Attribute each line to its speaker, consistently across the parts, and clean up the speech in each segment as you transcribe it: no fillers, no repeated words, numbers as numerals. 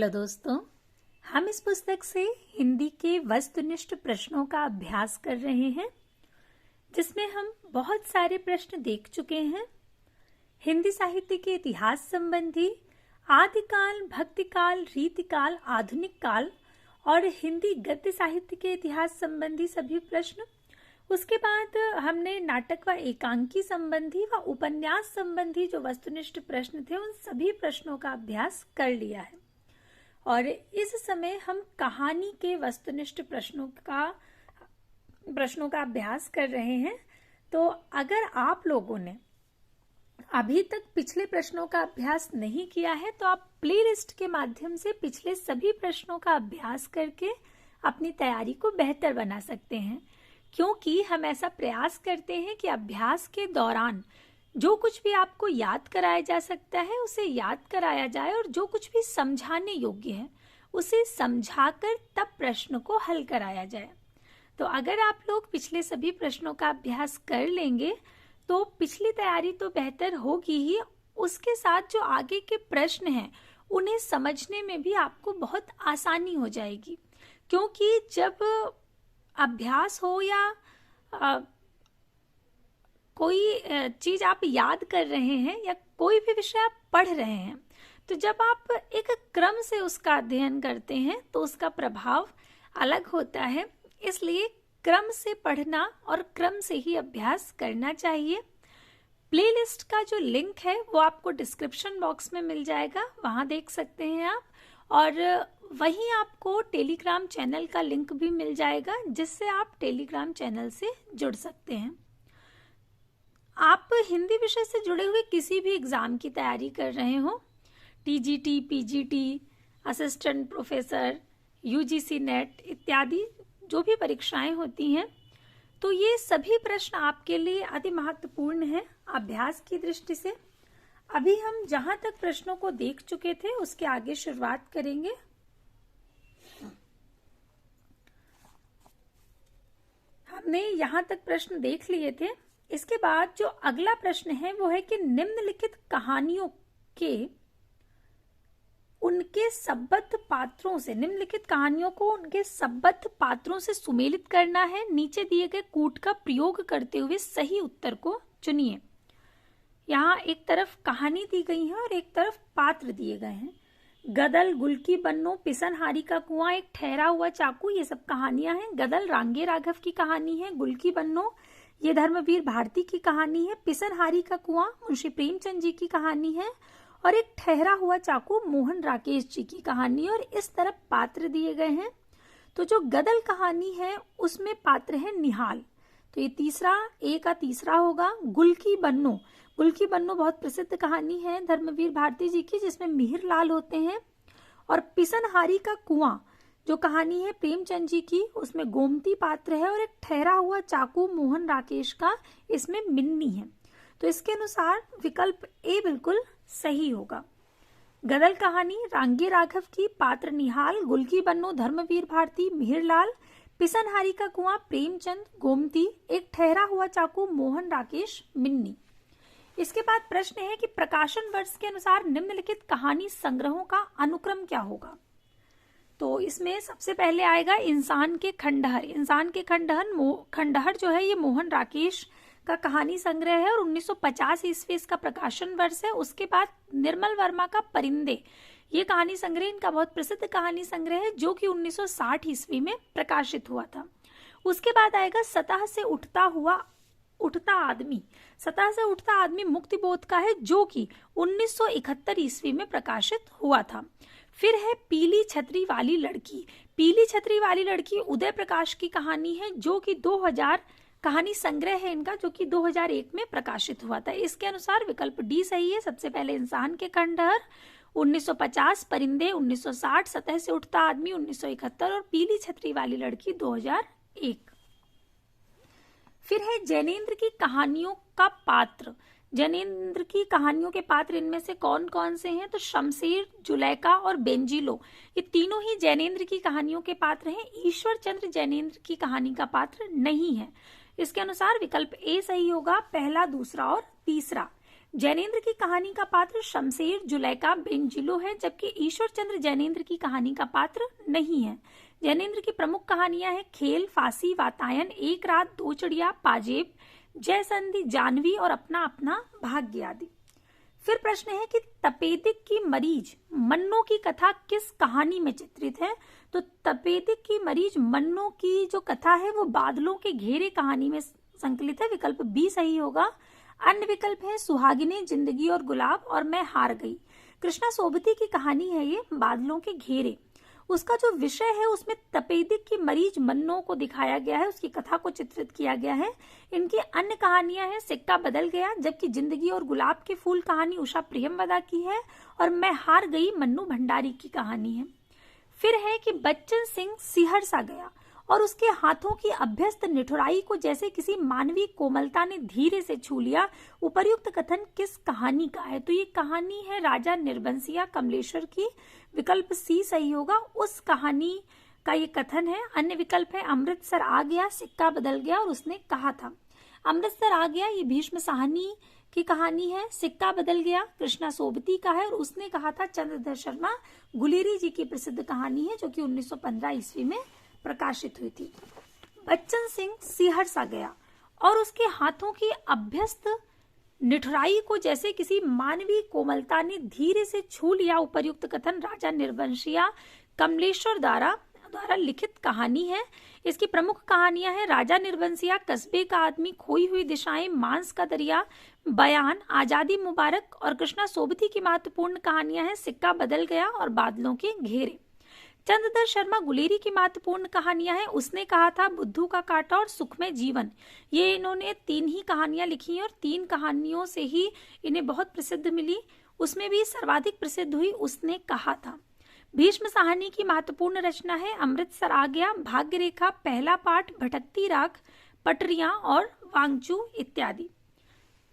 Speaker 1: Hello दोस्तों, हम इस पुस्तक से हिंदी के वस्तुनिष्ठ प्रश्नों का अभ्यास कर रहे हैं, जिसमें हम बहुत सारे प्रश्न देख चुके हैं। हिंदी साहित्य के इतिहास संबंधी आदिकाल, भक्तिकाल, रीतिकाल, आधुनिक काल और हिंदी गद्य साहित्य के इतिहास संबंधी सभी प्रश्न। उसके बाद हमने नाटक व एकांकी संबंधी व उपन्यास संबंधी जो वस्तुनिष्ठ प्रश्न थे, उन सभी प्रश्नों का अभ्यास कर लिया है। और इस समय हम कहानी के वस्तुनिष्ठ प्रश्नों का अभ्यास कर रहे हैं। तो अगर आप लोगों ने अभी तक पिछले प्रश्नों का अभ्यास नहीं किया है, तो आप प्लेलिस्ट के माध्यम से पिछले सभी प्रश्नों का अभ्यास करके अपनी तैयारी को बेहतर बना सकते हैं, क्योंकि हम ऐसा प्रयास करते हैं कि अभ्यास के दौरान जो कुछ भी आपको याद कराया जा सकता है उसे याद कराया जाए, और जो कुछ भी समझाने योग्य है उसे समझाकर तब प्रश्न को हल कराया जाए। तो अगर आप लोग पिछले सभी प्रश्नों का अभ्यास कर लेंगे तो पिछली तैयारी तो बेहतर होगी ही, उसके साथ जो आगे के प्रश्न हैं उन्हें समझने में भी आपको बहुत आसानी हो जाएगी। क्योंकि जब अभ्यास हो या कोई चीज आप याद कर रहे हैं या कोई भी विषय आप पढ़ रहे हैं, तो जब आप एक क्रम से उसका अध्ययन करते हैं तो उसका प्रभाव अलग होता है। इसलिए क्रम से पढ़ना और क्रम से ही अभ्यास करना चाहिए। प्लेलिस्ट का जो लिंक है वो आपको डिस्क्रिप्शन बॉक्स में मिल जाएगा, वहां देख सकते हैं आप। और वहीं आपको टेलीग्राम चैनल का लिंक भी मिल जाएगा, जिससे आप टेलीग्राम चैनल से जुड़ सकते हैं। आप हिंदी विषय से जुड़े हुए किसी भी एग्जाम की तैयारी कर रहे हो, TGT, PGT, assistant professor, UGC net इत्यादि जो भी परीक्षाएं होती हैं, तो ये सभी प्रश्न आपके लिए अति महत्वपूर्ण है अभ्यास की दृष्टि से। अभी हम जहां तक प्रश्नों को देख चुके थे उसके आगे शुरुआत करेंगे। हमने यहां तक प्रश्न देख लिए थे। इसके बाद जो अगला प्रश्न है वो है कि निम्नलिखित कहानियों के उनके सम्बद्ध पात्रों से, निम्नलिखित कहानियों को उनके सम्बद्ध पात्रों से सुमेलित करना है। नीचे दिए गए कूट का प्रयोग करते हुए सही उत्तर को चुनिए। यहाँ एक तरफ कहानी दी गई है और एक तरफ पात्र दिए गए हैं। गदल, गुलकी बन्नो, पिसनहारी का कुआं, एक ठहरा हुआ चाकू, ये सब कहानियां हैं। गदल रांगे राघव की कहानी है। गुलकी बन्नो ये धर्मवीर भारती की कहानी है। पिसनहारी का कुआं मुंशी प्रेमचंद जी की कहानी है। और एक ठहरा हुआ चाकू मोहन राकेश जी की कहानी है। और इस तरफ पात्र दिए गए हैं। तो जो गदल कहानी है उसमें पात्र है निहाल, तो ये तीसरा होगा। गुलकी बन्नो बहुत प्रसिद्ध कहानी है धर्मवीर भारती जी की, जिसमें मिहिर लाल होते हैं। और पिसनहारी का कुआं जो कहानी है प्रेमचंद जी की, उसमें गोमती पात्र है। और एक ठहरा हुआ चाकू मोहन राकेश का, इसमें मिन्नी है। तो इसके अनुसार विकल्प ए बिल्कुल सही होगा। गदल कहानी रांगे राघव की, पात्र निहाल, गुलकी बन्नो धर्मवीर भारती, मिहिर लाल, पिसनहारी का कुआं प्रेमचंद, गोमती, एक ठहरा हुआ चाकू मोहन राकेश, मिन्नी। इसके बाद प्रश्न है कि प्रकाशन वर्ष के अनुसार निम्नलिखित कहानी संग्रहों का अनुक्रम क्या होगा। तो इसमें सबसे पहले आएगा इंसान के खंडहर। खंडहर जो है ये मोहन राकेश का कहानी संग्रह है और 1950 ईस्वी इसका प्रकाशन वर्ष है। उसके बाद निर्मल वर्मा का परिंदे, ये कहानी संग्रह इनका बहुत प्रसिद्ध कहानी संग्रह है, जो कि 1960 ईस्वी में प्रकाशित हुआ था। उसके बाद आएगा सतह से उठता आदमी मुक्तिबोध का है, जो कि 1971 ईस्वी में प्रकाशित हुआ था। फिर है पीली छतरी वाली लड़की उदय प्रकाश की कहानी है, जो कि 2000 कहानी संग्रह है इनका, जो कि 2001 में प्रकाशित हुआ था। इसके अनुसार विकल्प डी सही है। सबसे पहले इंसान के खंडहर 1950, परिंदे 1960, सतह से उठता आदमी 1971 और पीली छतरी वाली लड़की 2001। फिर है जैनेन्द्र की कहानियों का पात्र। जैनेन्द्र की कहानियों के पात्र इनमें से कौन कौन से हैं। तो शमशेर, जुलेखा और बेंजीलो, ये तीनों ही जैनेन्द्र की कहानियों के पात्र हैं। ईश्वर चंद्र जैनेन्द्र की कहानी का पात्र नहीं है। इसके अनुसार विकल्प ए सही होगा, पहला, दूसरा और तीसरा। जैनेन्द्र की कहानी का पात्र शमशेर, जुलेखा, बेंजिलो है, जबकि ईश्वर चंद्र जैनेन्द्र की कहानी का पात्र नहीं है। जैनेन्द्र की प्रमुख कहानियां हैं खेल, फांसी, वातायन, एक रात, दो चिड़िया, पाजेब, जयसंधि, जानवी और अपना अपना भाग्य आदि। फिर प्रश्न है कि तपेदिक की मरीज मन्नो की कथा किस कहानी में चित्रित है? तो तपेदिक की मरीज मन्नो की जो कथा है वो बादलों के घेरे कहानी में संकलित है। विकल्प बी सही होगा। अन्य विकल्प है सुहागिनी, जिंदगी और गुलाब और मैं हार गई। कृष्णा सोबती की कहानी है ये बादलों के घेरे। उसका जो विषय है उसमें तपेदिक की मरीज मन्नो को दिखाया गया है, उसकी कथा को चित्रित किया गया है। इनकी अन्य कहानियां हैं सिक्का बदल गया, जबकि जिंदगी और गुलाब के फूल कहानी उषा प्रियमवदा की है और मैं हार गई मन्नू भंडारी की कहानी है। फिर है कि बच्चन सिंह सिहर सा गया और उसके हाथों की अभ्यस्त निठुराई को जैसे किसी मानवीय कोमलता ने धीरे से छू लिया। उपर्युक्त कथन किस कहानी का है? तो ये कहानी है राजा निर्बंसिया कमलेश्वर की। विकल्प सी सही होगा। उस कहानी का ये कथन है। अन्य विकल्प है अमृतसर आ गया, सिक्का बदल गया और उसने कहा था। अमृतसर आ गया ये भीष्म साहनी की कहानी है। सिक्का बदल गया कृष्णा सोबती का है और उसने कहा था चंद्रधर शर्मा गुलेरी जी की प्रसिद्ध कहानी है जो कि 1915 ईस्वी में प्रकाशित हुई थी। बच्चन सिंह सिहर सा गया और उसके हाथों की अभ्यस्त निठुराई को जैसे किसी मानवीय कोमलता ने धीरे से छू लिया। उपर्युक्त कथन राजा निर्वंशिया कमलेश्वर द्वारा लिखित कहानी है। इसकी प्रमुख कहानियां हैं राजा निर्वंशिया, कस्बे का आदमी, खोई हुई दिशाएं, मांस का दरिया, बयान, आजादी मुबारक और कृष्णा सोबती की महत्वपूर्ण कहानियां हैं सिक्का बदल गया और बादलों के घेरे। चंद्रधर शर्मा गुलेरी की महत्वपूर्ण कहानियां हैं उसने कहा था, बुद्धू का कांटा और सुखमय जीवन। ये इन्होंने 3 ही कहानियां लिखी हैं और 3 कहानियों से ही इन्हें बहुत प्रसिद्ध मिली। उसमें भी सर्वाधिक प्रसिद्ध हुई उसने कहा था। भीष्म साहनी की महत्वपूर्ण रचना है अमृतसर आ गया, भाग्य रेखा, पहला पाठ, भटकती राख, पटरियां और वांगचू इत्यादि।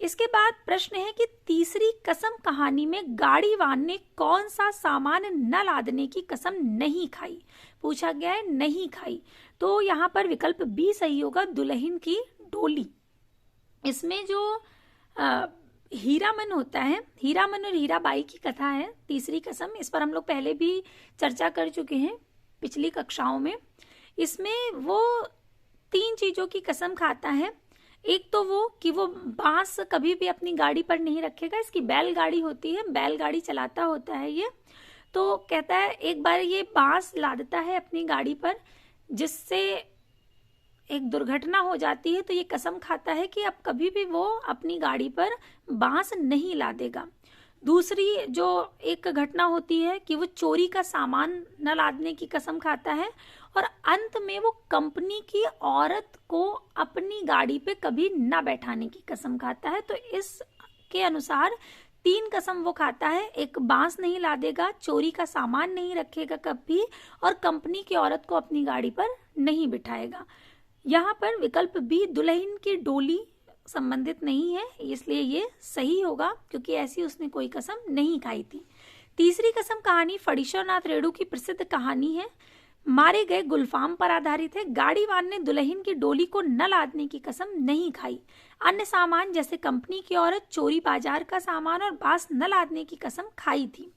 Speaker 1: इसके बाद प्रश्न है कि तीसरी कसम कहानी में गाड़ीवान ने कौन सा सामान न लादने की कसम नहीं खाई? पूछा गया है नहीं खाई। तो यहाँ पर विकल्प बी सही होगा, दुल्हन की डोली। इसमें जो हीरामन होता है, हीरामन और हीराबाई की कथा है तीसरी कसम। इस पर हम लोग पहले भी चर्चा कर चुके हैं पिछली कक्षाओं में। इसमें वो 3 चीजों की कसम खाता है। एक तो वो कि वो बांस कभी भी अपनी गाड़ी पर नहीं रखेगा। इसकी बैलगाड़ी होती है, बैलगाड़ी चलाता होता है ये। तो कहता है एक बार ये बांस लादता है अपनी गाड़ी पर, जिससे एक दुर्घटना हो जाती है। तो ये कसम खाता है कि अब कभी भी वो अपनी गाड़ी पर बांस नहीं लादेगा। दूसरी जो एक घटना होती है कि वो चोरी का सामान न लादने की कसम खाता है और अंत में वो कंपनी की औरत को अपनी गाड़ी पे कभी न बैठाने की कसम खाता है। तो इसके अनुसार 3 कसम वो खाता है, एक बांस नहीं लादेगा, चोरी का सामान नहीं रखेगा कभी और कंपनी की औरत को अपनी गाड़ी पर नहीं बिठाएगा। यहाँ पर विकल्प बी दुल्हन की डोली संबंधित नहीं है, इसलिए ये सही होगा क्योंकि ऐसी उसने कोई कसम नहीं खाई थी। तीसरी कसम कहानी फणीश्वरनाथ रेणु की प्रसिद्ध कहानी है, मारे गए गुलफाम पर आधारित है। गाड़ीवान ने दुल्हन की डोली को न लादने की कसम नहीं खाई। अन्य सामान जैसे कंपनी की औरत, चोरी बाजार का सामान और बांस न लादने की कसम खाई थी।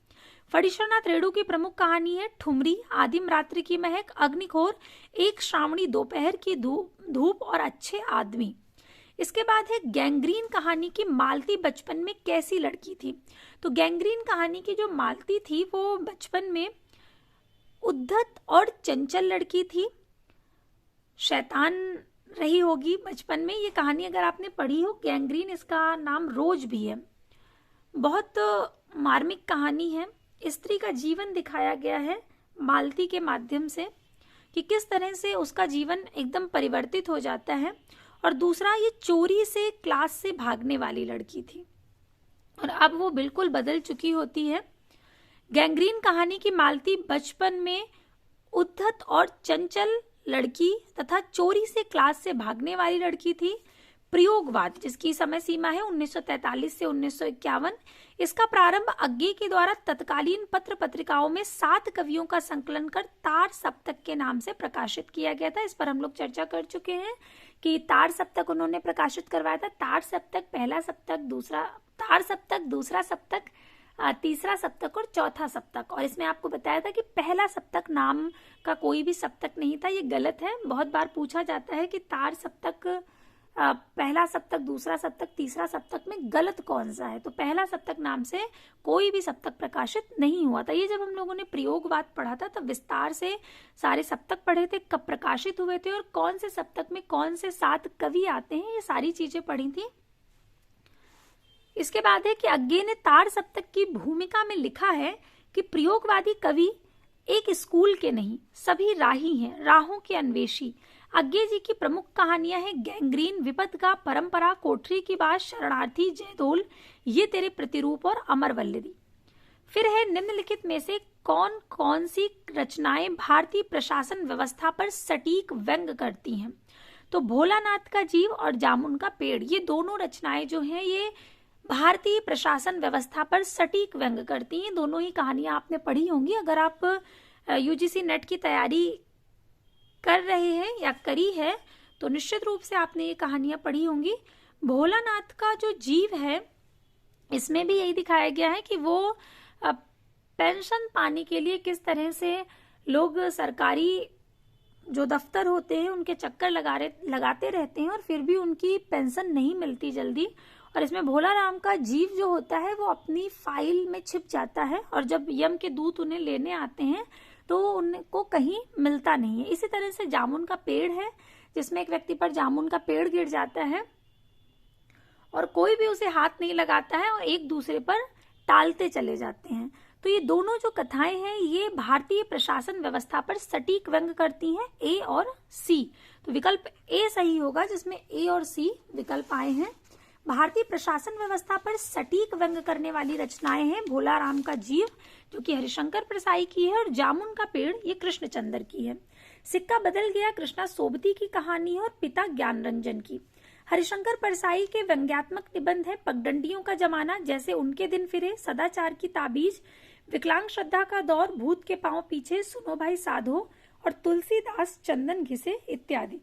Speaker 1: फणीश्वरनाथ रेणु की प्रमुख कहानी है ठुमरी, आदिम रात्रि की महक, अग्निखोर, एक श्रावणी दोपहर की धूप और अच्छे आदमी। इसके बाद है गैंग्रीन कहानी की मालती बचपन में कैसी लड़की थी? तो गैंग्रीन कहानी की जो मालती थी वो बचपन में उद्धत और चंचल लड़की थी, शैतान रही होगी बचपन में। ये कहानी अगर आपने पढ़ी हो, गैंग्रीन इसका नाम रोज भी है। बहुत मार्मिक कहानी है। स्त्री का जीवन दिखाया गया है मालती के माध्यम से कि किस तरह से उसका जीवन एकदम परिवर्तित हो जाता है। और दूसरा, ये चोरी से क्लास से भागने वाली लड़की थी और अब वो बिल्कुल बदल चुकी होती है। गैंग्रीन कहानी की मालती बचपन में उद्धत और चंचल लड़की तथा चोरी से क्लास से भागने वाली लड़की थी। प्रयोगवाद, जिसकी समय सीमा है 1943 से 1951, इसका प्रारंभ अज्ञे के द्वारा तत्कालीन पत्र पत्रिकाओं में 7 कवियों का संकलन कर तार सप्तक के नाम से प्रकाशित किया गया था। इस पर हम लोग चर्चा कर चुके हैं कि तार सप्तक उन्होंने प्रकाशित करवाया था। तार सप्तक, पहला सप्तक, तार सप्तक, दूसरा सप्तक, तीसरा सप्तक और चौथा सप्तक। और इसमें आपको बताया था कि पहला सप्तक नाम का कोई भी सप्तक नहीं था, ये गलत है। बहुत बार पूछा जाता है कि तार सप्तक, पहला सप्तक, दूसरा सप्तक, तीसरा सप्तक में गलत कौन सा है। तो पहला सप्तक नाम से कोई भी सप्तक प्रकाशित नहीं हुआ था। ये जब हम लोगों ने प्रयोगवाद पढ़ा था तब विस्तार से सारे सप्तक पढ़े थे, कब प्रकाशित हुए थे और कौन से सप्तक में कौन से 7 कवि आते हैं, ये सारी चीजें पढ़ी थी। इसके बाद है कि अज्ञे ने तार सप्तक की भूमिका में लिखा है कि प्रयोगवादी कवि एक स्कूल के नहीं, सभी राही हैं, राहों के अन्वेषी। अज्ञे जी की प्रमुख कहानियां हैं गैंग्रीन, विपद का, परंपरा, कोठरी की बात, शरणार्थी, जयदोल, ये तेरे प्रतिरूप और अमर वल्लरी। फिर है निम्नलिखित में से कौन कौन सी रचनाएं भारतीय प्रशासन व्यवस्था पर सटीक व्यंग करती हैं। तो भोलानाथ का जीव और जामुन का पेड़, ये दोनों रचनाएं जो हैं ये भारतीय प्रशासन व्यवस्था पर सटीक व्यंग करती हैं। दोनों ही कहानियां आपने पढ़ी होंगी। अगर आप यूजीसी नेट की तैयारी कर रहे हैं या करी है तो निश्चित रूप से आपने ये कहानियां पढ़ी होंगी। भोलानाथ का जो जीव है इसमें भी यही दिखाया गया है कि वो पेंशन पाने के लिए किस तरह से लोग सरकारी जो दफ्तर होते हैं उनके चक्कर लगाते रहते हैं और फिर भी उनकी पेंशन नहीं मिलती जल्दी। और इसमें भोला राम का जीव जो होता है वो अपनी फाइल में छिप जाता है और जब यम के दूत उन्हें लेने आते हैं तो उनको कहीं मिलता नहीं है। इसी तरह से जामुन का पेड़ है जिसमें एक व्यक्ति पर जामुन का पेड़ गिर जाता है और कोई भी उसे हाथ नहीं लगाता है और एक दूसरे पर टालते चले जाते हैं। तो ये दोनों जो कथाएं हैं ये भारतीय प्रशासन व्यवस्था पर सटीक व्यंग करती हैं, ए और सी। तो विकल्प ए सही होगा जिसमें ए और सी विकल्प आए हैं। भारतीय प्रशासन व्यवस्था पर सटीक व्यंग करने वाली रचनाएं हैं भोला राम का जीव जो कि हरिशंकर परसाई की है और जामुन का पेड़ ये कृष्णचंद्र की है। सिक्का बदल गया कृष्णा सोबती की कहानी है और पिता ज्ञान रंजन की। हरिशंकर परसाई के व्यंग्यात्मक निबंध है पगडंडियों का जमाना, जैसे उनके दिन फिरे, सदाचार की ताबीज, विकलांग श्रद्धा का दौर, भूत के पांव पीछे, सुनो भाई साधो और तुलसीदास चंदन घिसे इत्यादि।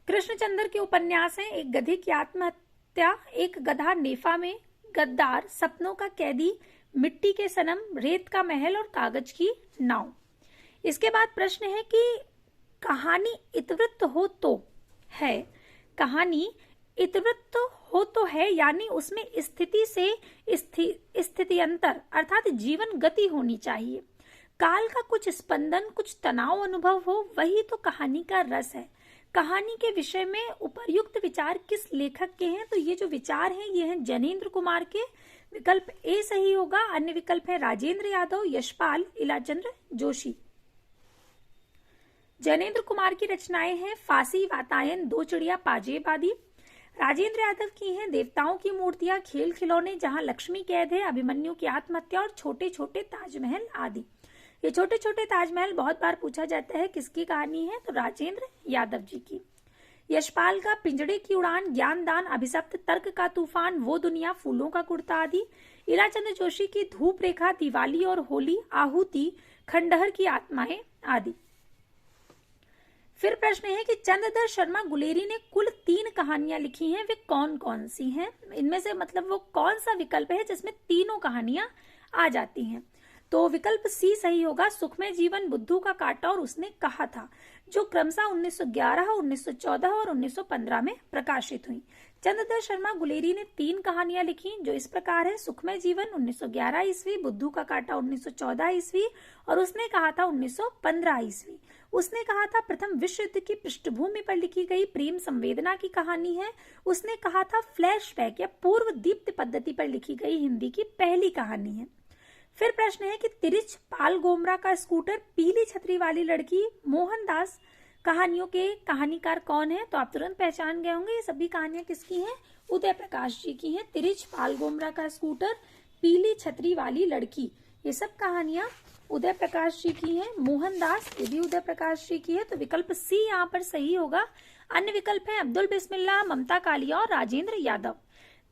Speaker 1: कृष्णचंद्र के उपन्यास हैं एक गधे की आत्महत्या, एक गधा नेफा में, गद्दार, सपनों का कैदी, मिट्टी के सनम, रेत का महल और कागज की नाव। इसके बाद प्रश्न है कि कहानी इतिवृत्त हो तो है, कहानी इतिवृत्त हो तो है यानी उसमें स्थिति से स्थित्यंतर अर्थात जीवन गति होनी चाहिए, काल का कुछ स्पंदन, कुछ तनाव अनुभव हो, वही तो कहानी का रस है। कहानी के विषय में उपर्युक्त विचार किस लेखक के हैं। तो ये जो विचार हैं ये हैं जैनेन्द्र कुमार के। विकल्प ए सही होगा। अन्य विकल्प है राजेंद्र यादव, यशपाल, इलाचंद्र जोशी। जैनेन्द्र कुमार की रचनाएं हैं फांसी, वातायन, दो चिड़िया, पाजेब आदि। राजेंद्र यादव की हैं देवताओं की मूर्तियां, खेल खिलौने, जहां लक्ष्मी कैद है, अभिमन्यु की आत्महत्या और छोटे छोटे ताजमहल आदि। ये छोटे छोटे ताजमहल बहुत बार पूछा जाता है किसकी कहानी है, तो राजेंद्र यादव जी की। यशपाल का पिंजड़े की उड़ान, ज्ञान दान, अभिशप्त, तर्क का तूफान, वो दुनिया, फूलों का कुर्ता आदि। इलाचंद्र जोशी की धूप रेखा, दिवाली और होली, आहुति, खंडहर की आत्माएं आदि। फिर प्रश्न है कि चंद्रधर शर्मा गुलेरी ने कुल 3 कहानियां लिखी हैं, वे कौन कौन सी हैं। इनमें से मतलब वो कौन सा विकल्प है जिसमें तीनों कहानियां आ जाती हैं। तो विकल्प सी सही होगा। सुखमय जीवन, बुद्धू का कांटा और उसने कहा था, जो क्रमशः 1911, 1914 और 1915 में प्रकाशित हुई। चंद्रधर शर्मा गुलेरी ने 3 कहानियां लिखी जो इस प्रकार है। सुखमय जीवन 1911 ईस्वी, बुद्धू का कांटा 1914 ईस्वी और उसने कहा था 1915 ईस्वी। उसने कहा था प्रथम विश्व युद्ध की पृष्ठभूमि पर लिखी गई प्रेम संवेदना की कहानी है। उसने कहा था फ्लैशबैक या पूर्व दीप्त पद्धति पर लिखी गई हिंदी की पहली कहानी है। फिर प्रश्न है कि तिरिच पाल गोमरा का स्कूटर, पीली छतरी वाली लड़की, मोहनदास कहानियों के कहानीकार कौन है। तो आप तुरंत पहचान गए होंगे ये सभी कहानियां किसकी हैं, उदय प्रकाश जी की हैं। तिरिच पाल गोमरा का स्कूटर, पीली छतरी वाली लड़की, ये सब कहानियां उदय प्रकाश जी की हैं। मोहनदास ये भी उदय प्रकाश जी की है। तो विकल्प सी यहाँ पर सही होगा। अन्य विकल्प है अब्दुल बिस्मिल्लाह, ममता कालिया और राजेंद्र यादव।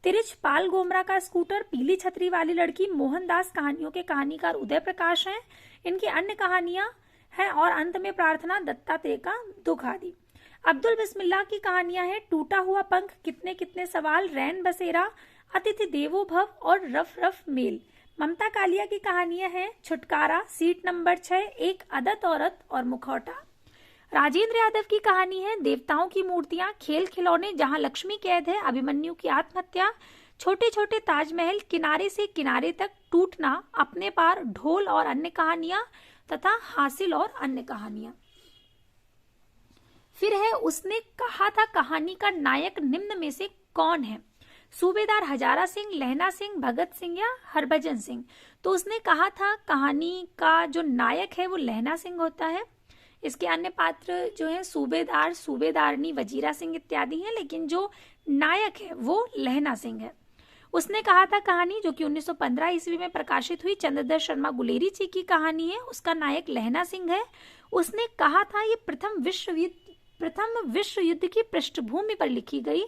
Speaker 1: तिरिच पाल गोमरा का स्कूटर, पीली छतरी वाली लड़की, मोहनदास कहानियों के कहानीकार उदय प्रकाश हैं। इनकी अन्य कहानियां हैं और अंत में प्रार्थना, दत्तात्रेय का दुख आदि। अब्दुल बिस्मिल्लाह की कहानियां हैं टूटा हुआ पंख, कितने कितने सवाल, रैन बसेरा, अतिथि देवो भव और रफ रफ मेल। ममता कालिया की कहानियां हैं छुटकारा, सीट नंबर 6, एक अदत औरत और मुखौटा। राजेंद्र यादव की कहानी है देवताओं की मूर्तियां, खेल खिलौने, जहां लक्ष्मी कैद है, अभिमन्यु की आत्महत्या, छोटे छोटे ताजमहल, किनारे से किनारे तक, टूटना, अपने पार, ढोल और अन्य कहानियां तथा हासिल और अन्य कहानियां। फिर है उसने कहा था कहानी का नायक निम्न में से कौन है? सूबेदार हजारा सिंह, लहना सिंह, भगत सिंह या हरभजन सिंह। तो उसने कहा था कहानी का जो नायक है वो लहना सिंह होता है। इसके अन्य पात्र जो है सूबेदार, सूबेदारनी, वजीरा सिंह इत्यादि हैं, लेकिन जो नायक है वो लहना सिंह है। उसने कहा था कहानी जो कि 1915 ईस्वी में प्रकाशित हुई, चंद्रधर शर्मा गुलेरी जी की कहानी है, उसका नायक लहना सिंह है। उसने कहा था ये प्रथम विश्व युद्ध की पृष्ठभूमि पर लिखी गई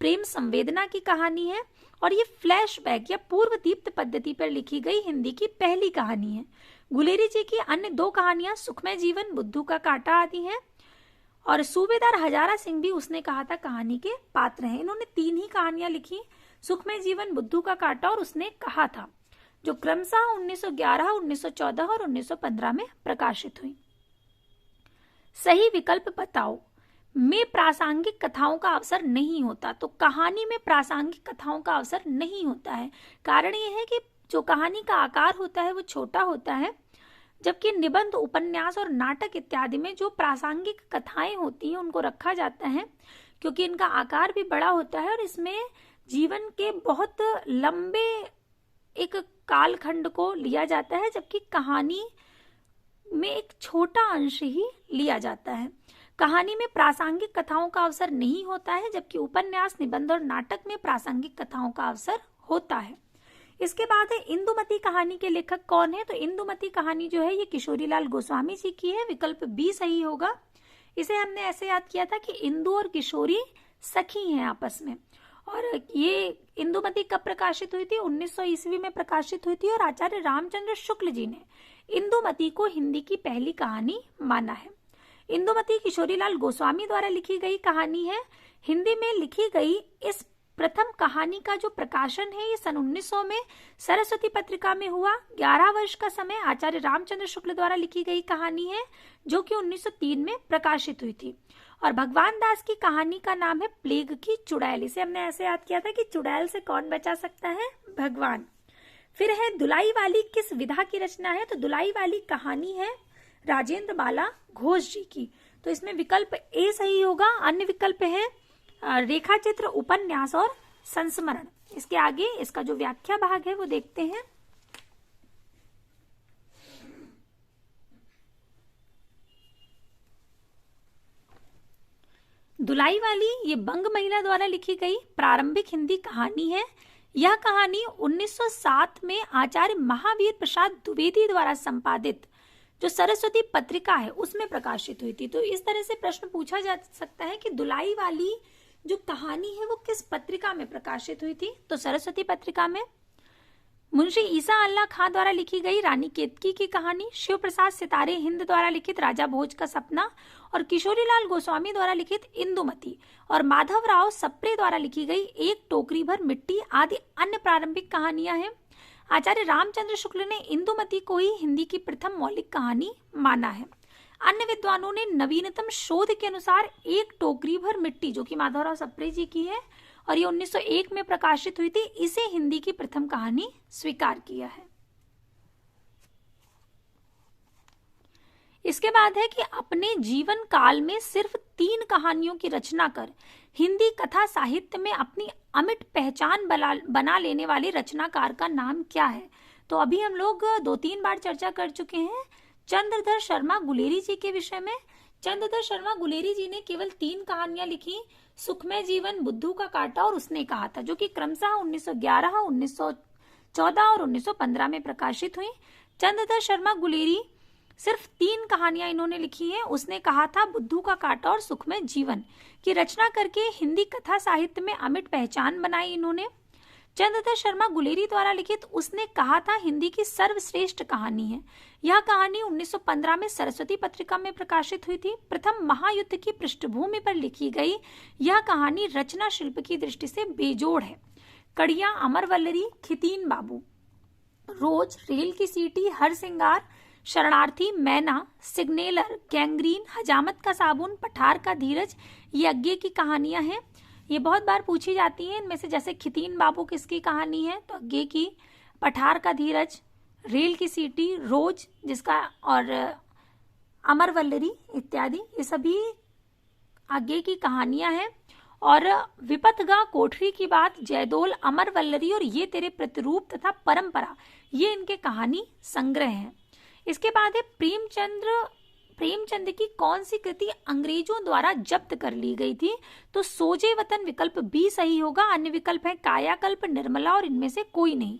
Speaker 1: प्रेम संवेदना की कहानी है और ये फ्लैशबैक या पूर्व दीप्त पद्धति पर लिखी गई हिंदी की पहली कहानी है। गुलेरी जी की अन्य 2 कहानियां सुखमय जीवन, बुद्धू का कांटा आदि हैं और सूबेदार हजारा सिंह भी उसने कहा था कहानी के पात्र हैं। इन्होंने 3 ही कहानियां लिखी, सुखमय जीवन, बुद्धू का कांटा और उसने कहा था, जो क्रमशः 1911, 1914 और 1915 में प्रकाशित हुई। सही विकल्प बताओ। में प्रासंगिक कथाओं का अवसर नहीं होता, तो कहानी में प्रासंगिक कथाओं का अवसर नहीं होता है। कारण यह है कि जो कहानी का आकार होता है वो छोटा होता है, जबकि निबंध, उपन्यास और नाटक इत्यादि में जो प्रासंगिक कथाएं होती हैं उनको रखा जाता है, क्योंकि इनका आकार भी बड़ा होता है और इसमें जीवन के बहुत लंबे एक कालखंड को लिया जाता है, जबकि कहानी में एक छोटा अंश ही लिया जाता है। कहानी में प्रासंगिक कथाओं का अवसर नहीं होता है, जबकि उपन्यास, निबंध और नाटक में प्रासंगिक कथाओं का अवसर होता है। इसके बाद है इंदुमती कहानी के लेखक कौन है? तो इंदुमती कहानी जो है ये किशोरीलाल गोस्वामी जी की है। विकल्प बी सही होगा। इसे हमने ऐसे याद किया था कि इंदु और किशोरी सखी हैं आपस में, और ये इंदुमती कब प्रकाशित हुई थी? 1900 ईस्वी में प्रकाशित हुई थी और आचार्य रामचंद्र शुक्ल जी ने इंदुमती को हिंदी की पहली कहानी माना है। इंदुमती किशोरीलाल गोस्वामी द्वारा लिखी गई कहानी है। हिंदी में लिखी गई इस प्रथम कहानी का जो प्रकाशन है ये सन 1900 में सरस्वती पत्रिका में हुआ। 11 वर्ष का समय आचार्य रामचंद्र शुक्ल द्वारा लिखी गई कहानी है, जो कि 1903 में प्रकाशित हुई थी। और भगवान दास की कहानी का नाम है प्लेग की चुड़ैल। इसे हमने ऐसे याद किया था कि चुड़ैल से कौन बचा सकता है? भगवान। फिर है दुलाई वाली किस विधा की रचना है? तो दुलाई वाली कहानी है राजेंद्र बाला घोष जी की। तो इसमें विकल्प ए सही होगा। अन्य विकल्प है रेखा चित्र, उपन्यास और संस्मरण। इसके आगे इसका जो व्याख्या भाग है वो देखते हैं। दुलाई वाली ये बंग महिला द्वारा लिखी गई प्रारंभिक हिंदी कहानी है। यह कहानी 1907 में आचार्य महावीर प्रसाद द्विवेदी द्वारा संपादित जो सरस्वती पत्रिका है उसमें प्रकाशित हुई थी। तो इस तरह से प्रश्न पूछा जा सकता है कि दुलाई वाली जो कहानी है वो किस पत्रिका में प्रकाशित हुई थी? तो सरस्वती पत्रिका में। मुंशी ईसा अल्लाह खां द्वारा लिखी गई रानी केतकी की कहानी, शिव प्रसाद सितारे हिंद द्वारा लिखित राजा भोज का सपना और किशोरीलाल गोस्वामी द्वारा लिखित इंदुमती और माधवराव सप्रे द्वारा लिखी गई एक टोकरी भर मिट्टी आदि अन्य प्रारंभिक कहानियां हैं। आचार्य रामचंद्र शुक्ल ने इंदुमती को ही हिंदी की प्रथम मौलिक कहानी माना है। अन्य विद्वानों ने नवीनतम शोध के अनुसार एक टोकरी भर मिट्टी, जो कि माधवराव सप्रे जी की है और ये 1901 में प्रकाशित हुई थी, इसे हिंदी की प्रथम कहानी स्वीकार किया है। इसके बाद है कि अपने जीवन काल में सिर्फ 3 कहानियों की रचना कर हिंदी कथा साहित्य में अपनी अमिट पहचान बना लेने वाले रचनाकार का नाम क्या है? तो अभी हम लोग 2-3 बार चर्चा कर चुके हैं चंद्रधर शर्मा गुलेरी जी के विषय में। चंद्रधर शर्मा गुलेरी जी ने केवल 3 कहानियां लिखी, सुखमय जीवन, बुद्धू का कांटा और उसने कहा था, जो कि क्रमशः 1911, 1914 और 1915 में प्रकाशित हुई। चंद्रधर शर्मा गुलेरी सिर्फ 3 कहानियां इन्होंने लिखी हैं। उसने कहा था, बुद्धू का कांटा और सुखमय जीवन की रचना करके हिंदी कथा साहित्य में अमिट पहचान बनाई इन्होंने। चंद्रदत्त शर्मा गुलेरी द्वारा लिखित उसने कहा था हिंदी की सर्वश्रेष्ठ कहानी है। यह कहानी 1915 में सरस्वती पत्रिका में प्रकाशित हुई थी। प्रथम महायुद्ध की पृष्ठभूमि पर लिखी गई यह कहानी रचना शिल्प की दृष्टि से बेजोड़ है। कड़िया, अमर वल्लरी, खितीन बाबू, रोज, रेल की सीटी, हर सिंगार, शरणार्थी, मैना, सिग्नेलर, गैंग्रीन, हजामत का साबुन, पठार का धीरज, ये अज्ञे की कहानियां हैं। ये बहुत बार पूछी जाती हैं। इनमें से जैसे खितीन बाबू किसकी कहानी है, तो अज्ञे की, पठार का धीरज, रेल की सीटी, रोज जिसका, और अमर वल्लरी इत्यादि, ये सभी अज्ञे की कहानियां हैं। और विपथगा, कोठरी की बात, जयदोल, अमर वल्लरी और ये तेरे प्रतिरूप तथा परंपरा, ये इनके कहानी संग्रह हैं। इसके बाद है प्रेमचंद की कौन सी कृति अंग्रेजों द्वारा जब्त कर ली गई थी, तो सोजे वतन विकल्प बी सही होगा। अन्य विकल्प है कायाकल्प, निर्मला और इनमें से कोई नहीं।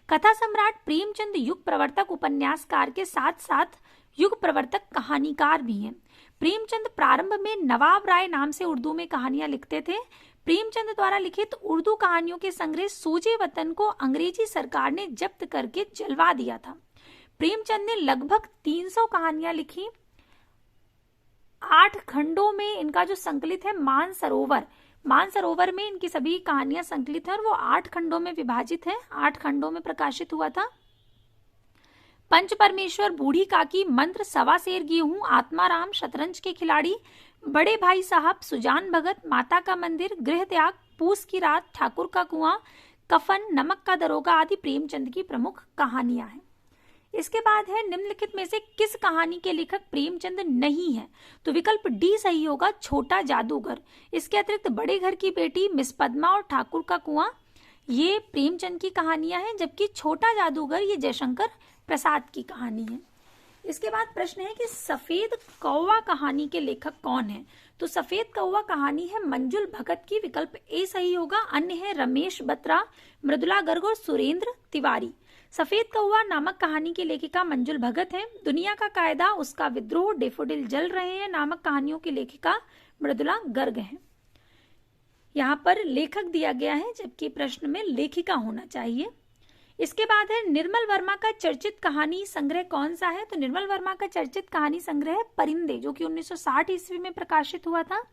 Speaker 1: कथा सम्राट प्रेमचंद युग प्रवर्तक उपन्यासकार के साथ साथ युग प्रवर्तक कहानीकार भी हैं। प्रेमचंद प्रारंभ में नवाब राय नाम से उर्दू में कहानियां लिखते थे। प्रेमचंद द्वारा लिखित उर्दू कहानियों के संग्रह सोजे वतन को अंग्रेजी सरकार ने जब्त करके जलवा दिया था। प्रेमचंद ने लगभग 300 कहानियां लिखी। 8 खंडों में इनका जो संकलित है मानसरोवर में इनकी सभी कहानियां संकलित है और वो 8 खंडों में विभाजित है। 8 खंडों में प्रकाशित हुआ था। पंच परमेश्वर, बूढ़ी काकी, मंत्र, सवा सेर गेहूं, आत्माराम, शतरंज के खिलाड़ी, बड़े भाई साहब, सुजान भगत, माता का मंदिर, गृह त्याग, पूस की रात, ठाकुर का कुआं, कफन, नमक का दरोगा आदि प्रेमचंद की प्रमुख कहानियां हैं। इसके बाद है निम्नलिखित में से किस कहानी के लेखक प्रेमचंद नहीं है, तो विकल्प डी सही होगा, छोटा जादूगर। इसके अतिरिक्त बड़े घर की बेटी, मिस पद्मा और ठाकुर का कुआं, ये प्रेमचंद की कहानियां हैं, जबकि छोटा जादूगर ये जयशंकर प्रसाद की कहानी है। इसके बाद प्रश्न है कि सफेद कौवा कहानी के लेखक कौन है, तो सफेद कौवा कहानी है मंजुल भगत की, विकल्प ए सही होगा। अन्य है रमेश बत्रा, मृदुला गर्ग और सुरेंद्र तिवारी। सफेद कौवा नामक कहानी की लेखिका मंजुल भगत है। दुनिया का कायदा, उसका विद्रोह, डेफोडिल जल रहे हैं नामक कहानियों की लेखिका मृदुला गर्ग है। यहाँ पर लेखक दिया गया है जबकि प्रश्न में लेखिका होना चाहिए। इसके बाद है निर्मल वर्मा का चर्चित कहानी संग्रह कौन सा है, तो निर्मल वर्मा का चर्चित कहानी संग्रह है परिंदे, जो कि 1960 ईस्वी में प्रकाशित हुआ था।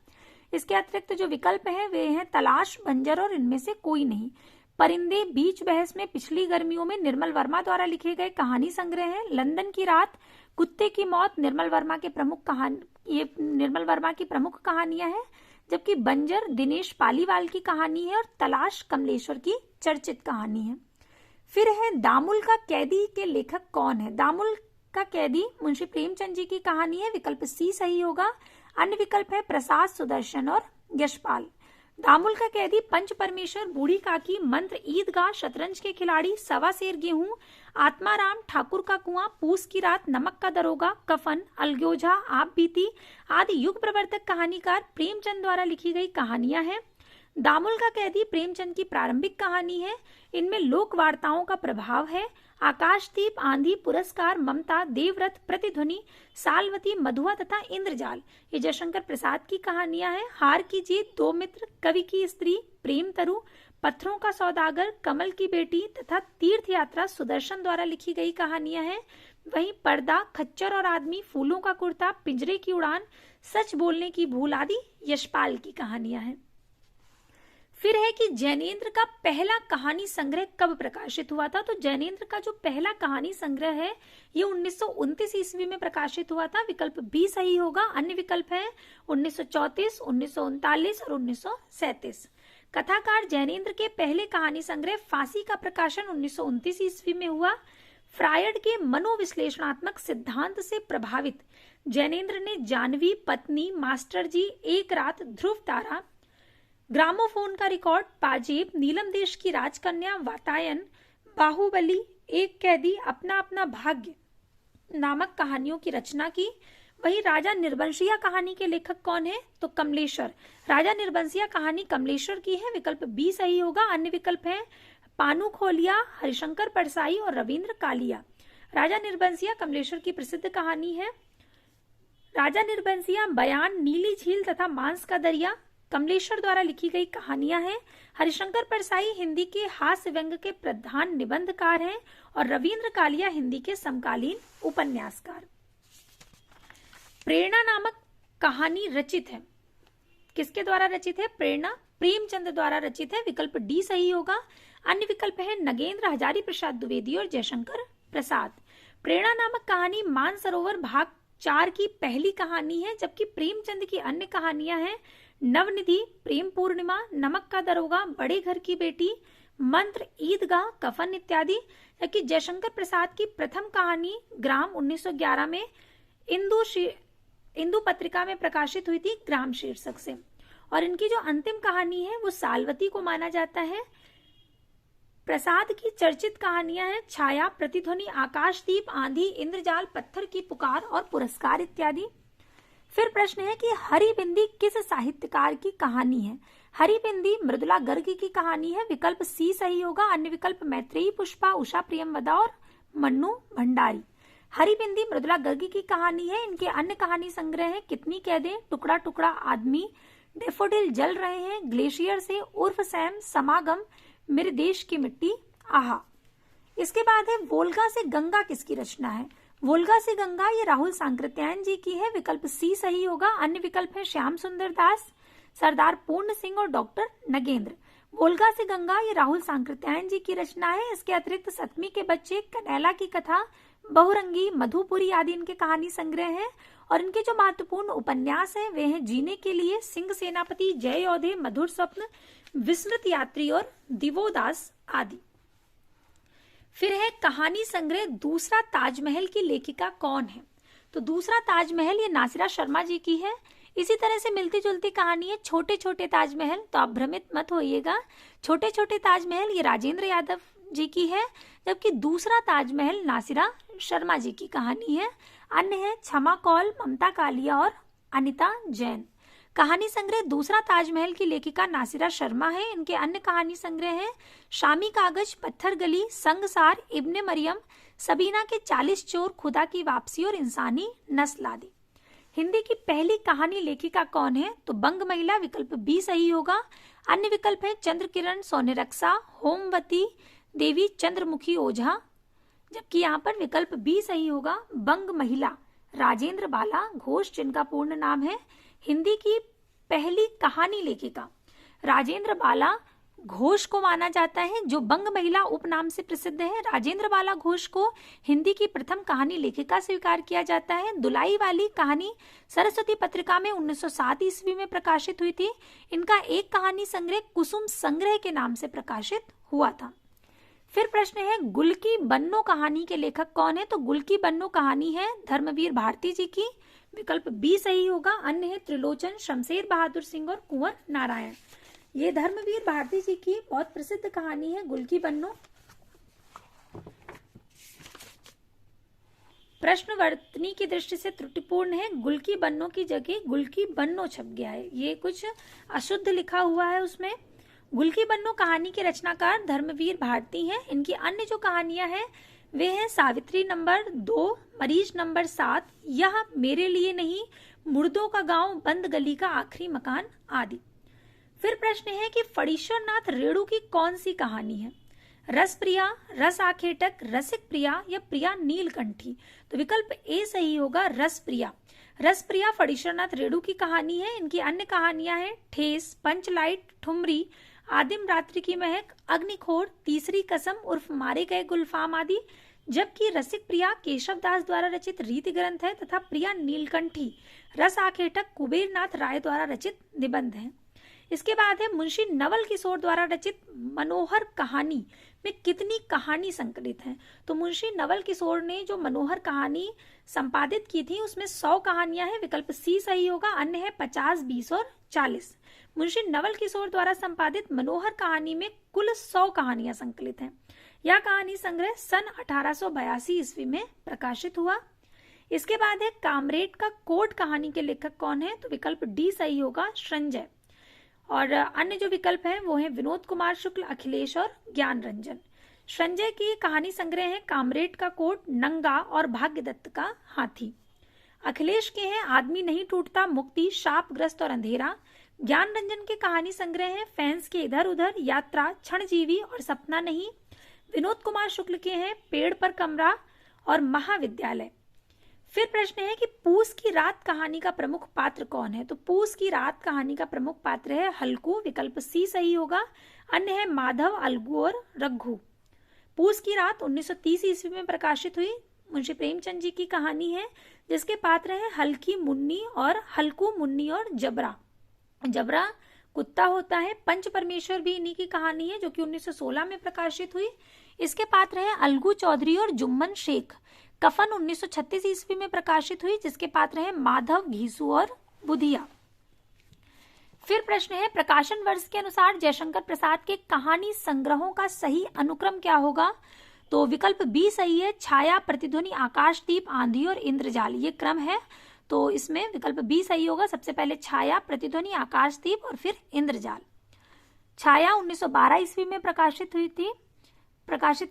Speaker 1: इसके अतिरिक्त जो विकल्प है वे हैं तलाश, बंजर और इनमें से कोई नहीं। परिंदे बीच बहस में पिछली गर्मियों में निर्मल वर्मा द्वारा लिखे गए कहानी संग्रह है। लंदन की रात, कुत्ते की मौत निर्मल वर्मा की प्रमुख कहानियां हैं, जबकि बंजर दिनेश पालीवाल की कहानी है और तलाश कमलेश्वर की चर्चित कहानी है। फिर है दामुल का कैदी के लेखक कौन है, दामुल का कैदी मुंशी प्रेमचंद जी की कहानी है, विकल्प सी सही होगा। अन्य विकल्प है प्रसाद, सुदर्शन और यशपाल। दामुल का कैदी, पंच परमेश्वर, बूढ़ी काकी, मंत्र, ईदगाह, शतरंज के खिलाड़ी, सवा सेर गेहूं, आत्माराम, ठाकुर का कुआं, पूस की रात, नमक का दरोगा, कफन, अलग्योझा, आप बीती आदि युग प्रवर्तक कहानीकार प्रेमचंद द्वारा लिखी गई कहानियां हैं। दामुल का कैदी प्रेमचंद की प्रारंभिक कहानी है। इनमें लोक वार्ताओं का प्रभाव है। आकाशदीप, आंधी, पुरस्कार, ममता, देवव्रत, प्रतिध्वनि, सालवती, मधुआ तथा इंद्रजाल ये जयशंकर प्रसाद की कहानियां हैं। हार की जीत, दो मित्र, कवि की स्त्री, प्रेम तरु, पत्थरों का सौदागर, कमल की बेटी तथा तीर्थ यात्रा सुदर्शन द्वारा लिखी गई कहानियां हैं। वहीं पर्दा, खच्चर और आदमी, फूलों का कुर्ता, पिंजरे की उड़ान, सच बोलने की भूल आदि यशपाल की कहानियां हैं। फिर है कि जैनेन्द्र का पहला कहानी संग्रह कब प्रकाशित हुआ था, तो जैनेन्द्र का जो पहला कहानी संग्रह है ये 1929 ईस्वी में प्रकाशित हुआ था, विकल्प बी सही होगा। अन्य विकल्प है 1934, 1939 और 1937। कथाकार जैनेन्द्र के पहले कहानी संग्रह फांसी का प्रकाशन 1929 ईस्वी में हुआ। फ्रायड के मनोविश्लेषणात्मक सिद्धांत से प्रभावित जैनेन्द्र ने जानवी, पत्नी, मास्टर जी, एक रात, ध्रुव तारा, ग्रामोफोन का रिकॉर्ड, पाजेब, नीलम देश की राजकन्या, वातायन, बाहुबली, एक कैदी, अपना अपना भाग्य नामक कहानियों की रचना की। वही राजा निर्बंशिया कहानी के लेखक कौन है, तो कमलेश्वर। राजा निर्बंशिया कहानी कमलेश्वर की है, विकल्प बी सही होगा। अन्य विकल्प है पानू खोलिया, हरिशंकर परसाई और रविंद्र कालिया। राजा निर्बंशिया कमलेश्वर की प्रसिद्ध कहानी है। राजा निर्बंशिया, बयान, नीली झील तथा मांस का दरिया, कमलेश्वर द्वारा लिखी गई कहानियां हैं। हरिशंकर परसाई हिंदी के हास्य व्यंग के प्रधान निबंधकार हैं और रविंद्र कालिया हिंदी के समकालीन उपन्यासकार। प्रेरणा नामक कहानी रचित है, किसके द्वारा रचित है? प्रेरणा प्रेमचंद द्वारा रचित है। विकल्प डी सही होगा। अन्य विकल्प है नगेंद्र हजारी प्रसाद द्विवेदी और जयशंकर प्रसाद। प्रेरणा नामक कहानी मानसरोवर भाग 4 की पहली कहानी है, जबकि प्रेमचंद की अन्य कहानियां हैं नवनिधि, प्रेम पूर्णिमा, नमक का दरोगा, बड़े घर की बेटी, मंत्र, ईदगाह, कफन इत्यादि। जबकि जयशंकर प्रसाद की प्रथम कहानी ग्राम 1911 में इंदु पत्रिका में प्रकाशित हुई थी, ग्राम शीर्षक से। और इनकी जो अंतिम कहानी है वो सालवती को माना जाता है। प्रसाद की चर्चित कहानियां हैं छाया, प्रतिध्वनि, आकाशदीप, आंधी, इंद्रजाल, पत्थर की पुकार और पुरस्कार इत्यादि। फिर प्रश्न है कि हरिबिंदी किस साहित्यकार की कहानी है? हरिबिंदी मृदुला गर्ग की कहानी है। विकल्प सी सही होगा। अन्य विकल्प मैत्रेयी पुष्पा, उषा प्रियमवदा और मन्नू भंडारी। हरिबिंदी मृदुला गर्ग की कहानी है। इनके अन्य कहानी संग्रह है कितनी कैदें, टुकड़ा टुकड़ा आदमी, डेफोडिल जल रहे हैं, ग्लेशियर से, उर्फ सैम, समागम, मेरे देश की मिट्टी, आहा। इसके बाद है वोल्गा से गंगा किसकी रचना है? वोल्गा से गंगा ये राहुल सांकृत्यायन जी की है। विकल्प सी सही होगा। अन्य विकल्प है श्याम सुंदर दास, सरदार पूर्ण सिंह और डॉक्टर नगेंद्र। वोल्गा से गंगा ये राहुल सांकृत्यायन जी की रचना है। इसके अतिरिक्त सतमी के बच्चे, कनैला की कथा, बहुरंगी, मधुपुरी आदि इनके कहानी संग्रह हैं। और इनके जो महत्वपूर्ण उपन्यास हैं वे हैं जीने के लिए, सिंह सेनापति, जय योधे, मधुर स्वप्न, विस्मृत यात्री और दिवोदास आदि। फिर है कहानी संग्रह दूसरा ताजमहल की लेखिका कौन है? तो दूसरा ताजमहल ये नासिरा शर्मा जी की है। इसी तरह से मिलती जुलती कहानी है छोटे छोटे ताजमहल, तो आप भ्रमित मत होइएगा। छोटे छोटे ताजमहल ये राजेंद्र यादव जी की है, जबकि दूसरा ताजमहल नासिरा शर्मा जी की कहानी है। अन्य है क्षमा कौल, ममता कालिया और अनिता जैन। कहानी संग्रह दूसरा ताजमहल की लेखिका नासिरा शर्मा है। इनके अन्य कहानी संग्रह हैं शामी कागज, पत्थर गली, संगसार, इब्ने मरियम, सबीना के 40 चोर, खुदा की वापसी और इंसानी नस्ल आदि। हिंदी की पहली कहानी लेखिका कौन है? तो बंग महिला, विकल्प बी सही होगा। अन्य विकल्प है चंद्रकिरण, सोनेरक्सा, होमवती देवी, चंद्रमुखी ओझा, जबकि यहाँ पर विकल्प बी सही होगा। बंग महिला राजेंद्र बाला घोष जिनका पूर्ण नाम है। हिंदी की पहली कहानी लेखिका राजेंद्र बाला घोष को माना जाता है, जो बंग महिला उपनाम से प्रसिद्ध है। राजेंद्र बाला घोष को हिंदी की प्रथम कहानी लेखिका स्वीकार किया जाता है। दुलाई वाली कहानी सरस्वती पत्रिका में 1907 ईस्वी में प्रकाशित हुई थी। इनका एक कहानी संग्रह कुसुम संग्रह के नाम से प्रकाशित हुआ था। फिर प्रश्न है गुल की बन्नो कहानी के लेखक कौन है? तो गुल की बन्नो कहानी है धर्मवीर भारती जी की। विकल्प बी सही होगा। अन्य है त्रिलोचन, शमशेर बहादुर सिंह और कुंवर नारायण। ये धर्मवीर भारती जी की बहुत प्रसिद्ध कहानी है गुल की बन्नो। प्रश्नवर्तनी की दृष्टि से त्रुटिपूर्ण है। गुल की बन्नो की जगह गुल की बन्नो छप गया है, ये कुछ अशुद्ध लिखा हुआ है उसमें। गुल की बन्नो कहानी के रचनाकार धर्मवीर भारती हैं। इनकी अन्य जो कहानियां हैं वे हैं सावित्री नंबर 2, मरीज नंबर 7, यह मेरे लिए नहीं, मुर्दों का गांव, बंद गली का आखिरी मकान आदि। फिर प्रश्न है कि फणीश्वर नाथ रेणु की कौन सी कहानी है? रस प्रिया, रस आखेटक, रसिक प्रिया या प्रिया नीलकंठी? तो विकल्प ए सही होगा, रस प्रिया। रस प्रिया फणीश्वर नाथ रेणु की कहानी है। इनकी अन्य कहानियां हैं ठेस, पंचलाइट, ठुमरी, आदिम रात्रि की महक, अग्निखोर, तीसरी कसम उर्फ मारे गए गुलफाम आदि। जबकि रसिक प्रिया केशव दास द्वारा रचित रीति ग्रंथ है तथा प्रिया नीलकंठी रस आखेटक कुबेर नाथ राय द्वारा रचित निबंध है। इसके बाद है मुंशी नवल किशोर द्वारा रचित मनोहर कहानी में कितनी कहानी संकलित है? तो मुंशी नवल किशोर ने जो मनोहर कहानी संपादित की थी उसमें 100 कहानियां हैं। विकल्प सी सही होगा। अन्य है 50, 20 और 40। मुंशी नवल किशोर द्वारा संपादित मनोहर कहानी में कुल 100 कहानियां संकलित हैं। यह कहानी संग्रह सन 1882 ईस्वी में प्रकाशित हुआ। इसके बाद है कामरेड का कोट कहानी के लेखक कौन है? तो विकल्प डी सही होगा, संजय। और अन्य जो विकल्प हैं वो हैं विनोद कुमार शुक्ल, अखिलेश और ज्ञान रंजन। संजय की कहानी संग्रह है कामरेड का कोट, नंगा और भाग्यदत्त का हाथी। अखिलेश के हैं आदमी नहीं टूटता, मुक्ति, शापग्रस्त और अंधेरा। ज्ञान रंजन के कहानी संग्रह हैं फैंस के इधर उधर, यात्रा, क्षणजीवी और सपना नहीं। विनोद कुमार शुक्ल के हैं पेड़ पर कमरा और महाविद्यालय। फिर प्रश्न है कि पूस की रात कहानी का प्रमुख पात्र कौन है? तो पूस की रात कहानी का प्रमुख पात्र है हल्कू, विकल्प सी सही होगा। अन्य है माधव, अलगू और रघु। पूस की रात 1930 ईस्वी में प्रकाशित हुई मुंशी प्रेमचंद जी की कहानी है, जिसके पात्र हैं हल्की मुन्नी और हल्कू मुन्नी और जबरा। जबरा कुत्ता होता है। पंच परमेश्वर भी इन्हीं की कहानी है, जो कि 1916 में प्रकाशित हुई। इसके पात्र हैं अलगू चौधरी और जुम्मन शेख। कफन 1936 ईस्वी में प्रकाशित हुई, जिसके पात्र हैं माधव, घीसू और बुधिया। फिर प्रश्न है प्रकाशन वर्ष के अनुसार जयशंकर प्रसाद के कहानी संग्रहों का सही अनुक्रम क्या होगा? तो विकल्प बी सही है, छाया, प्रतिध्वनि, आकाशदीप, आंधी और इंद्रजाल, ये क्रम है। तो इसमें विकल्प बी सही होगा। सबसे पहले छाया, प्रतिध्वनि, आकाशदीप और फिर इंद्रजाल। छाया 1912 ईस्वी में प्रकाशित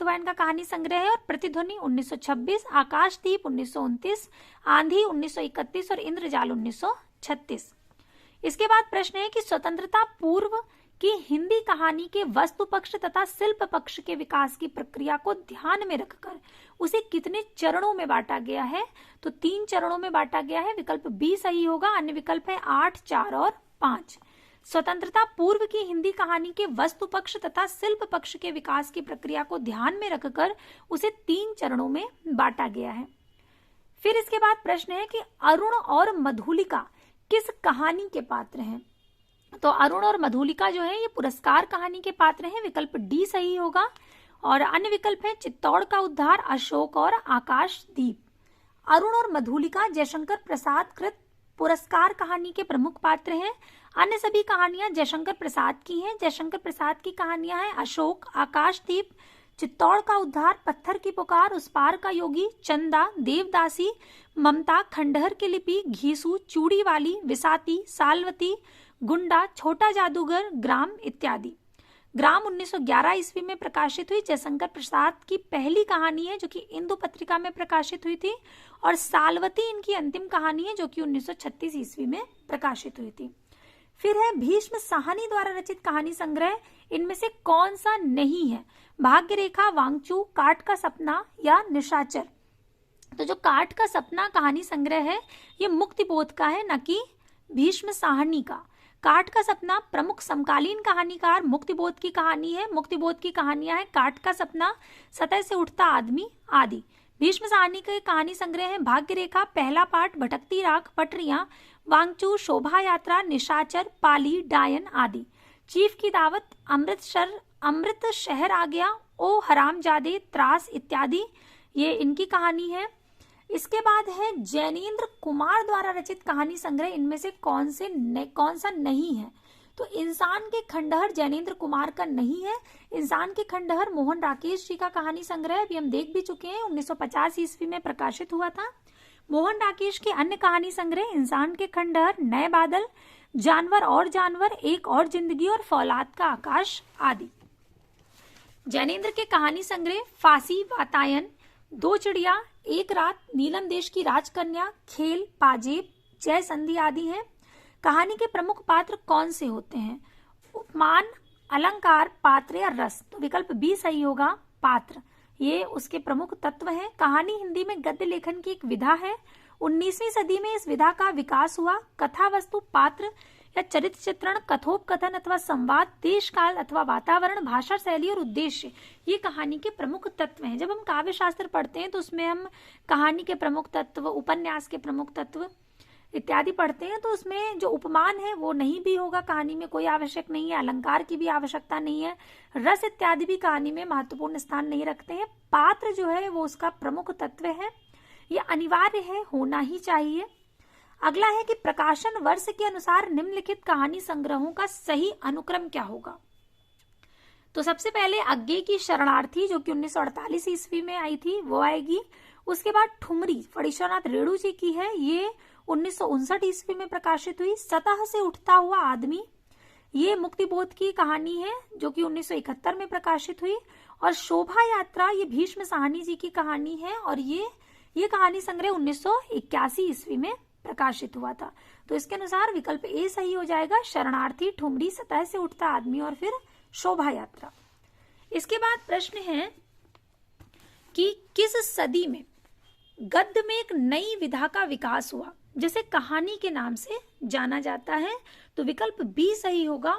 Speaker 1: हुआ इनका कहानी संग्रह है। और प्रतिध्वनि 1926, आकाशदीप 1929, आंधी 1931 और इंद्रजाल 1936। इसके बाद प्रश्न है कि स्वतंत्रता पूर्व की हिंदी कहानी के वस्तु पक्ष तथा शिल्प पक्ष के विकास की प्रक्रिया को ध्यान में रखकर उसे कितने चरणों में बांटा गया है? तो 3 चरणों में बांटा गया है। विकल्प बी सही होगा। अन्य विकल्प है 8, 4 और 5। स्वतंत्रता पूर्व की हिंदी कहानी के वस्तु पक्ष तथा शिल्प पक्ष के विकास की प्रक्रिया को ध्यान में रखकर उसे 3 चरणों में बांटा गया है। फिर इसके बाद प्रश्न है कि अरुण और मधुलिका किस कहानी के पात्र हैं? तो अरुण और मधुलिका जो है ये पुरस्कार कहानी के पात्र हैं। विकल्प डी सही होगा। और अन्य विकल्प है चित्तौड़ का उद्धार, अशोक और आकाशदीप। अरुण और मधुलिका जयशंकर प्रसाद कृत पुरस्कार कहानी के प्रमुख पात्र हैं। अन्य सभी कहानियां जयशंकर प्रसाद की हैं। जयशंकर प्रसाद की कहानियां हैं अशोक, आकाशदीप, चित्तौड़ का उद्धार, पत्थर की पुकार, उस पार का योगी, चंदा, देवदासी, ममता, खंडहर की लिपि, घीसू, चूड़ी वाली, विसाती, सालवती, गुंडा, छोटा जादूगर, ग्राम इत्यादि। ग्राम 1911 ईस्वी में प्रकाशित हुई जयशंकर प्रसाद की पहली कहानी है, जो कि इंदु पत्रिका में प्रकाशित हुई थी। और सालवती इनकी अंतिम कहानी है, जो कि 1936 ईस्वी में प्रकाशित हुई थी। फिर है भीष्म साहनी द्वारा रचित कहानी संग्रह इनमें से कौन सा नहीं है? भाग्य रेखा, वांगचू, काट का सपना या निशाचर। तो जो काट का सपना कहानी संग्रह है ये मुक्तिबोध का है, न कि भीष्म साहनी का। काट का सपना प्रमुख समकालीन कहानीकार मुक्तिबोध की कहानी है। मुक्तिबोध की कहानियां हैं काट का सपना, सतह से उठता आदमी आदि। भीष्म साहनी के कहानी संग्रह है भाग्य रेखा, पहला पाठ, भटकती राख, पटरियां, वांगचू, शोभा यात्रा, निशाचर, पाली, डायन आदि। चीफ की दावत, अमृत शहर आ गया, ओ हरामजादे, त्रास इत्यादि, ये इनकी कहानी है। इसके बाद है जैनेन्द्र कुमार द्वारा रचित कहानी संग्रह इनमें से कौन सा नहीं है? तो इंसान के खंडहर जैनेन्द्र कुमार का नहीं है। इंसान के खंडहर मोहन राकेश जी का कहानी संग्रह अभी हम देख भी चुके हैं, 1950 ईस्वी में प्रकाशित हुआ था। मोहन राकेश के अन्य कहानी संग्रह इंसान के खंडहर, नए बादल, जानवर और जानवर, एक और जिंदगी और फौलाद का आकाश आदि। जैनेन्द्र के कहानी संग्रह फांसी, वातायन, दो चिड़िया, एक रात, नीलम देश की राजकन्या, खेल, पाजेब, जय संधि आदि हैं। कहानी के प्रमुख पात्र कौन से होते हैं? उपमान, अलंकार, पात्र या रस। तो विकल्प बी सही होगा, पात्र, ये उसके प्रमुख तत्व हैं। कहानी हिंदी में गद्य लेखन की एक विधा है। 19वीं सदी में इस विधा का विकास हुआ। कथा वस्तु, पात्र या चरित्र चित्रण, कथोपकथन अथवा संवाद, देश काल अथवा वातावरण, भाषा शैली और उद्देश्य, ये कहानी के प्रमुख तत्व हैं। जब हम काव्य शास्त्र पढ़ते हैं तो उसमें हम कहानी के प्रमुख तत्व, उपन्यास के प्रमुख तत्व इत्यादि पढ़ते हैं। तो उसमें जो उपमान है वो नहीं भी होगा, कहानी में कोई आवश्यक नहीं है। अलंकार की भी आवश्यकता नहीं है। रस इत्यादि भी कहानी में महत्वपूर्ण स्थान नहीं रखते हैं। पात्र जो है वो उसका प्रमुख तत्व है, ये अनिवार्य है, होना ही चाहिए। अगला है कि प्रकाशन वर्ष के अनुसार निम्नलिखित कहानी संग्रहों का सही अनुक्रम क्या होगा? तो सबसे पहले अज्ञे की शरणार्थी जो कि 1948 ईस्वी में आई थी वो आएगी। उसके बाद ठुमरी फणीश्वरनाथ रेणु जी की है, ये 1959 ईस्वी में प्रकाशित हुई। सतह से उठता हुआ आदमी, ये मुक्तिबोध की कहानी है जो कि 1971 में प्रकाशित हुई। और शोभा यात्रा ये भीष्म साहनी जी की कहानी है और ये कहानी संग्रह 1981 ईस्वी में प्रकाशित हुआ था। तो इसके अनुसार विकल्प ए सही हो जाएगा, शरणार्थी, ठुमरी, सतह से उठता आदमी और फिर शोभा यात्रा। इसके बाद प्रश्न है कि किस सदी में गद्य में एक नई विधा का विकास हुआ जिसे कहानी के नाम से जाना जाता है? तो विकल्प बी सही होगा,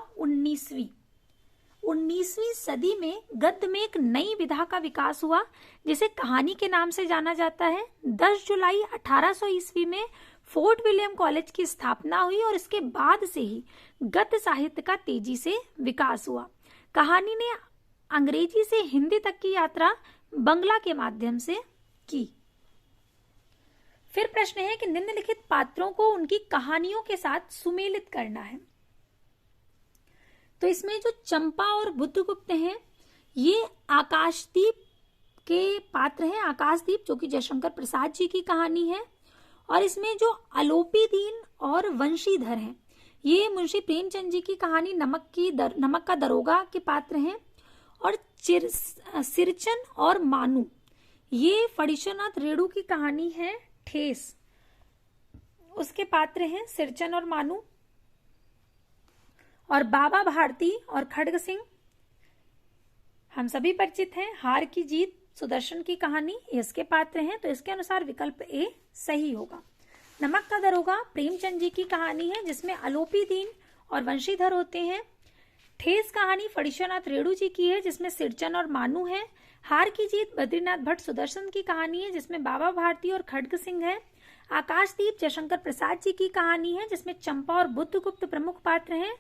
Speaker 1: 19वीं सदी में गद्य में एक नई विधा का विकास हुआ जिसे कहानी के नाम से जाना जाता है। 10 जुलाई 1800 ईस्वी में फोर्ट विलियम कॉलेज की स्थापना हुई और इसके बाद से ही गद्य साहित्य का तेजी से विकास हुआ। कहानी ने अंग्रेजी से हिंदी तक की यात्रा बंगला के माध्यम से की। फिर प्रश्न है कि निम्नलिखित पात्रों को उनकी कहानियों के साथ सुमेलित करना है। तो इसमें जो चंपा और बुद्धगुप्त हैं ये आकाशदीप के पात्र हैं। आकाशदीप जो कि जयशंकर प्रसाद जी की कहानी है, और इसमें जो अलोपीदीन और वंशीधर हैं ये मुंशी प्रेमचंद जी की कहानी नमक का दरोगा के पात्र हैं। और सिरचन और मानू ये फणीश्वरनाथ रेणु की कहानी है, ठेस, उसके पात्र हैं सिरचन और मानू। और बाबा भारती और खड्ग सिंह हम सभी परिचित हैं, हार की जीत, सुदर्शन की कहानी, इसके पात्र हैं। तो इसके अनुसार विकल्प ए सही होगा। नमक का दरोगा प्रेमचंद जी की कहानी है जिसमें अलोपीदीन और वंशीधर होते हैं। ठेस कहानी फणीश्वरनाथ रेणु जी की है जिसमें सिरचन और मानू है। हार की जीत बद्रीनाथ भट्ट सुदर्शन की कहानी है जिसमें बाबा भारती और खड्ग सिंह है। आकाशदीप जयशंकर प्रसाद जी की कहानी है जिसमें चंपा और बुद्धगुप्त प्रमुख पात्र हैं।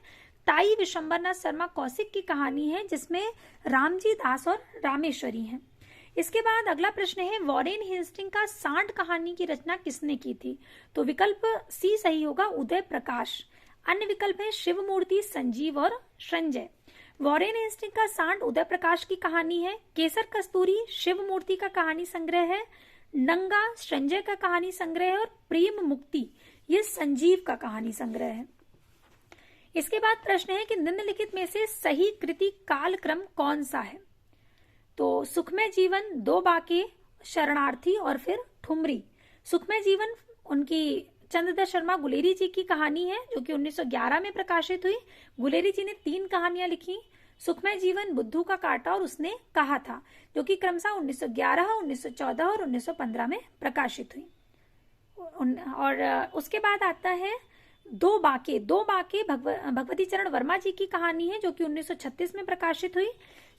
Speaker 1: ताई विशंबरनाथ शर्मा कौशिक की कहानी है जिसमें रामजी दास और रामेश्वरी हैं। इसके बाद अगला प्रश्न है वॉरेन हेस्टिंग का सांड कहानी की रचना किसने की थी? तो विकल्प सी सही होगा, उदय प्रकाश। अन्य विकल्प है शिवमूर्ति, संजीव और संजय। वॉरेन हेस्टिंग का सांड उदय प्रकाश की कहानी है। केसर कस्तूरी शिवमूर्ति का कहानी संग्रह है। नंगा संजय का कहानी संग्रह है। और प्रेम मुक्ति ये संजीव का कहानी संग्रह है। इसके बाद प्रश्न है कि निम्नलिखित में से सही कृति कालक्रम कौन सा है? तो सुखमय जीवन, दो बाके, शरणार्थी और फिर ठुमरी। सुखमय जीवन उनकी चंद्रदत्त शर्मा गुलेरी जी की कहानी है जो कि 1911 में प्रकाशित हुई। गुलेरी जी ने 3 कहानियां लिखी, सुखमय जीवन, बुद्धू का कांटा और उसने कहा था, जो कि क्रमशः 1911, 1914 और 1915 में प्रकाशित हुई। और उसके बाद आता है दो बाके भगवती चरण वर्मा जी की कहानी है जो कि 1936 में प्रकाशित हुई।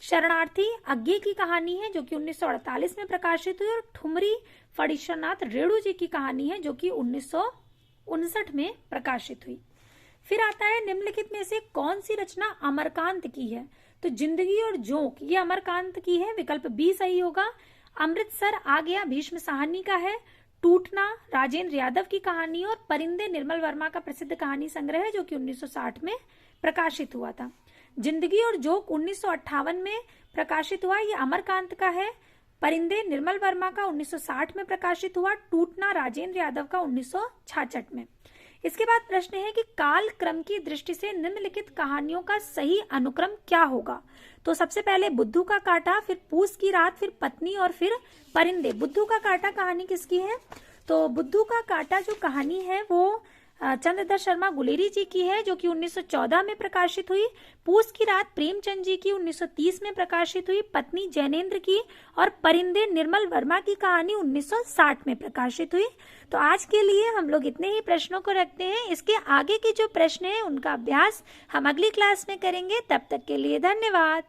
Speaker 1: शरणार्थी अज्ञे की कहानी है जो कि 1948 में प्रकाशित हुई। और ठुमरी फणीश्वरनाथ रेणु जी की कहानी है जो कि 1959 में प्रकाशित हुई। फिर आता है निम्नलिखित में से कौन सी रचना अमरकांत की है? तो जिंदगी और जोंक ये अमरकांत की है, विकल्प बी सही होगा। अमृतसर आ गया भीष्म साहनी का है। टूटना राजेंद्र यादव की कहानी और परिंदे निर्मल वर्मा का प्रसिद्ध कहानी संग्रह है जो कि 1960 में प्रकाशित हुआ था। जिंदगी और जोक 1958 में प्रकाशित हुआ, ये अमरकांत का है। परिंदे निर्मल वर्मा का 1960 में प्रकाशित हुआ। टूटना राजेंद्र यादव का 1966 में। इसके बाद प्रश्न है कि काल क्रम की दृष्टि से निम्नलिखित कहानियों का सही अनुक्रम क्या होगा? तो सबसे पहले बुद्धू का कांटा, फिर पूस की रात, फिर पत्नी और फिर परिंदे। बुद्धू का कांटा कहानी किसकी है? तो बुद्धू का कांटा जो कहानी है वो चंद्रदत्त शर्मा गुलेरी जी की है जो कि 1914 में प्रकाशित हुई। पूस की रात प्रेमचंद जी की 1930 में प्रकाशित हुई। पत्नी जैनेन्द्र की और परिंदे निर्मल वर्मा की कहानी 1960 में प्रकाशित हुई। तो आज के लिए हम लोग इतने ही प्रश्नों को रखते हैं। इसके आगे के जो प्रश्न है उनका अभ्यास हम अगली क्लास में करेंगे। तब तक के लिए धन्यवाद।